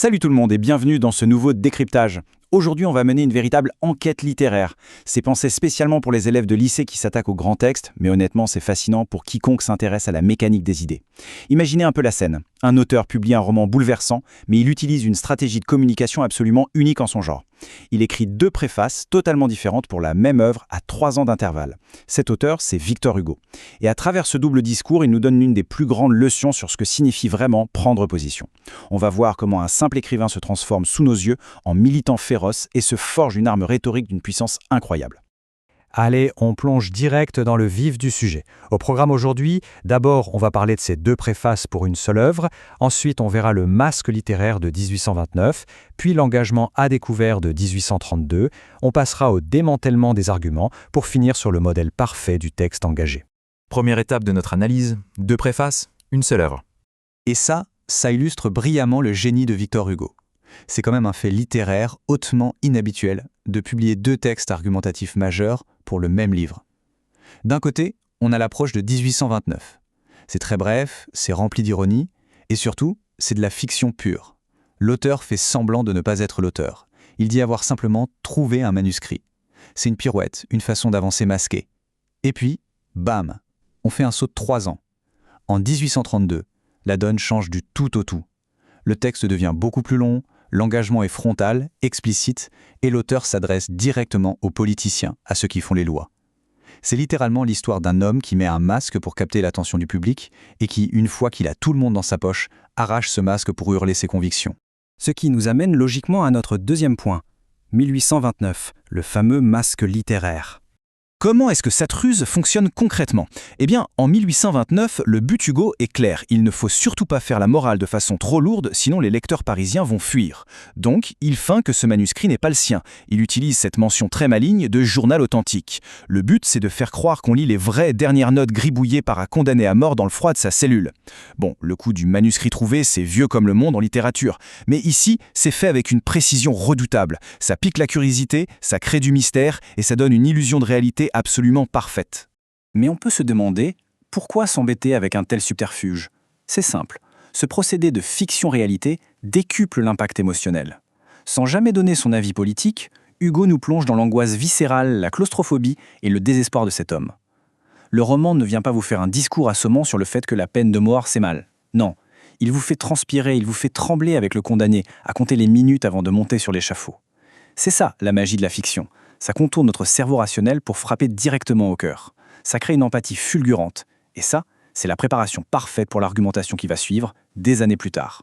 Salut tout le monde et bienvenue dans ce nouveau décryptage. Aujourd'hui, on va mener une véritable enquête littéraire. C'est pensé spécialement pour les élèves de lycée qui s'attaquent aux grands textes, mais honnêtement, c'est fascinant pour quiconque s'intéresse à la mécanique des idées. Imaginez un peu la scène. Un auteur publie un roman bouleversant, mais il utilise une stratégie de communication absolument unique en son genre. Il écrit 2 préfaces totalement différentes pour la même œuvre à 3 ans d'intervalle. Cet auteur, c'est Victor Hugo. Et à travers ce double discours, il nous donne l'une des plus grandes leçons sur ce que signifie vraiment prendre position. On va voir comment un simple écrivain se transforme sous nos yeux en militant féroce et se forge une arme rhétorique d'une puissance incroyable. Allez, on plonge direct dans le vif du sujet. Au programme aujourd'hui, d'abord, on va parler de ces 2 préfaces pour une seule œuvre. Ensuite, on verra le masque littéraire de 1829, puis l'engagement à découvert de 1832. On passera au démantèlement des arguments pour finir sur le modèle parfait du texte engagé. Première étape de notre analyse, 2 préfaces, une seule œuvre. Et ça illustre brillamment le génie de Victor Hugo. C'est quand même un fait littéraire hautement inhabituel de publier 2 textes argumentatifs majeurs pour le même livre. D'un côté, on a l'approche de 1829. C'est très bref, c'est rempli d'ironie, et surtout, c'est de la fiction pure. L'auteur fait semblant de ne pas être l'auteur. Il dit avoir simplement trouvé un manuscrit. C'est une pirouette, une façon d'avancer masquée. Et puis, bam, on fait un saut de 3 ans. En 1832, la donne change du tout au tout. Le texte devient beaucoup plus long, l'engagement est frontal, explicite, et l'auteur s'adresse directement aux politiciens, à ceux qui font les lois. C'est littéralement l'histoire d'un homme qui met un masque pour capter l'attention du public et qui, une fois qu'il a tout le monde dans sa poche, arrache ce masque pour hurler ses convictions. Ce qui nous amène logiquement à notre deuxième point. 1829, le fameux masque littéraire. Comment est-ce que cette ruse fonctionne concrètement ? Eh bien, en 1829, le but Hugo est clair. Il ne faut surtout pas faire la morale de façon trop lourde, sinon les lecteurs parisiens vont fuir. Donc, il feint que ce manuscrit n'est pas le sien. Il utilise cette mention très maligne de journal authentique. Le but, c'est de faire croire qu'on lit les vraies dernières notes gribouillées par un condamné à mort dans le froid de sa cellule. Bon, le coup du manuscrit trouvé, c'est vieux comme le monde en littérature. Mais ici, c'est fait avec une précision redoutable. Ça pique la curiosité, ça crée du mystère et ça donne une illusion de réalité absolument parfaite. Mais on peut se demander, pourquoi s'embêter avec un tel subterfuge ? C'est simple, ce procédé de fiction-réalité décuple l'impact émotionnel. Sans jamais donner son avis politique, Hugo nous plonge dans l'angoisse viscérale, la claustrophobie et le désespoir de cet homme. Le roman ne vient pas vous faire un discours assommant sur le fait que la peine de mort, c'est mal. Non, il vous fait transpirer, il vous fait trembler avec le condamné, à compter les minutes avant de monter sur l'échafaud. C'est ça, la magie de la fiction. Ça contourne notre cerveau rationnel pour frapper directement au cœur. Ça crée une empathie fulgurante. Et ça, c'est la préparation parfaite pour l'argumentation qui va suivre, des années plus tard.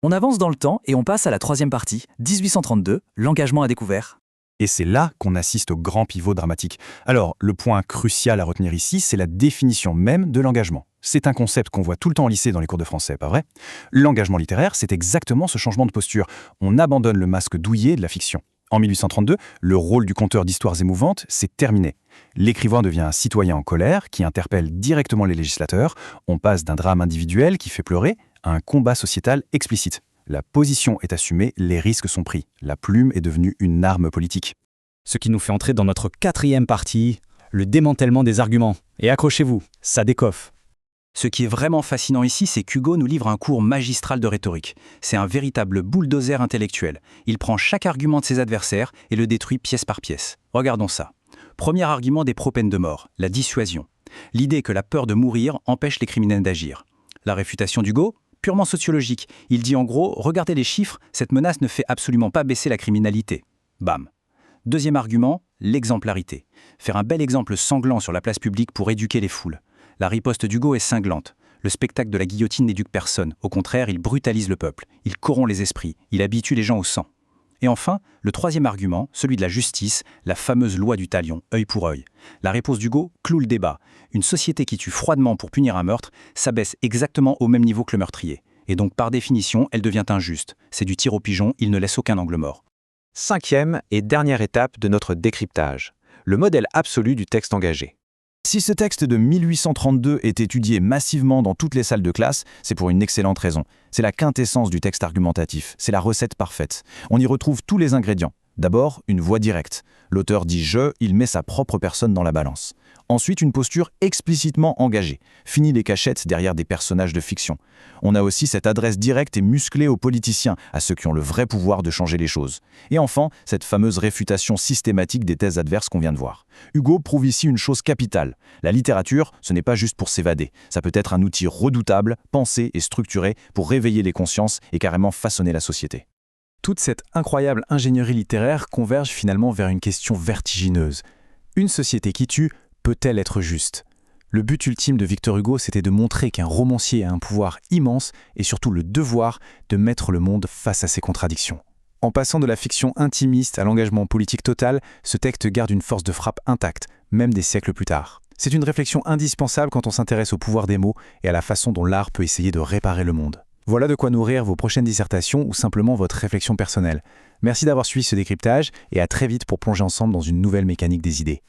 On avance dans le temps et on passe à la 3e partie, 1832, l'engagement à découvert. Et c'est là qu'on assiste au grand pivot dramatique. Alors, le point crucial à retenir ici, c'est la définition même de l'engagement. C'est un concept qu'on voit tout le temps au lycée dans les cours de français, pas vrai ? L'engagement littéraire, c'est exactement ce changement de posture. On abandonne le masque douillet de la fiction. En 1832, le rôle du conteur d'histoires émouvantes, c'est terminé. L'écrivain devient un citoyen en colère qui interpelle directement les législateurs. On passe d'un drame individuel qui fait pleurer à un combat sociétal explicite. La position est assumée, les risques sont pris. La plume est devenue une arme politique. Ce qui nous fait entrer dans notre 4e partie, le démantèlement des arguments. Et accrochez-vous, ça décoiffe. Ce qui est vraiment fascinant ici, c'est qu'Hugo nous livre un cours magistral de rhétorique. C'est un véritable bulldozer intellectuel. Il prend chaque argument de ses adversaires et le détruit pièce par pièce. Regardons ça. Premier argument des pro-peines de mort, la dissuasion. L'idée que la peur de mourir empêche les criminels d'agir. La réfutation d'Hugo, purement sociologique. Il dit en gros, regardez les chiffres, cette menace ne fait absolument pas baisser la criminalité. Bam. Deuxième argument, l'exemplarité. Faire un bel exemple sanglant sur la place publique pour éduquer les foules. La riposte d'Hugo est cinglante. Le spectacle de la guillotine n'éduque personne. Au contraire, il brutalise le peuple. Il corrompt les esprits. Il habitue les gens au sang. Et enfin, le 3e argument, celui de la justice, la fameuse loi du talion, œil pour œil. La réponse d'Hugo cloue le débat. Une société qui tue froidement pour punir un meurtre s'abaisse exactement au même niveau que le meurtrier. Et donc, par définition, elle devient injuste. C'est du tir au pigeon, il ne laisse aucun angle mort. 5e et dernière étape de notre décryptage, le modèle absolu du texte engagé. Si ce texte de 1832 est étudié massivement dans toutes les salles de classe, c'est pour une excellente raison. C'est la quintessence du texte argumentatif, c'est la recette parfaite. On y retrouve tous les ingrédients. D'abord, une voix directe. L'auteur dit « je », il met sa propre personne dans la balance. Ensuite, une posture explicitement engagée. Fini les cachettes derrière des personnages de fiction. On a aussi cette adresse directe et musclée aux politiciens, à ceux qui ont le vrai pouvoir de changer les choses. Et enfin, cette fameuse réfutation systématique des thèses adverses qu'on vient de voir. Hugo prouve ici une chose capitale. La littérature, ce n'est pas juste pour s'évader. Ça peut être un outil redoutable, pensé et structuré pour réveiller les consciences et carrément façonner la société. Toute cette incroyable ingénierie littéraire converge finalement vers une question vertigineuse. Une société qui tue peut-elle être juste ? Le but ultime de Victor Hugo, c'était de montrer qu'un romancier a un pouvoir immense et surtout le devoir de mettre le monde face à ses contradictions. En passant de la fiction intimiste à l'engagement politique total, ce texte garde une force de frappe intacte, même des siècles plus tard. C'est une réflexion indispensable quand on s'intéresse au pouvoir des mots et à la façon dont l'art peut essayer de réparer le monde. Voilà de quoi nourrir vos prochaines dissertations ou simplement votre réflexion personnelle. Merci d'avoir suivi ce décryptage et à très vite pour plonger ensemble dans une nouvelle mécanique des idées.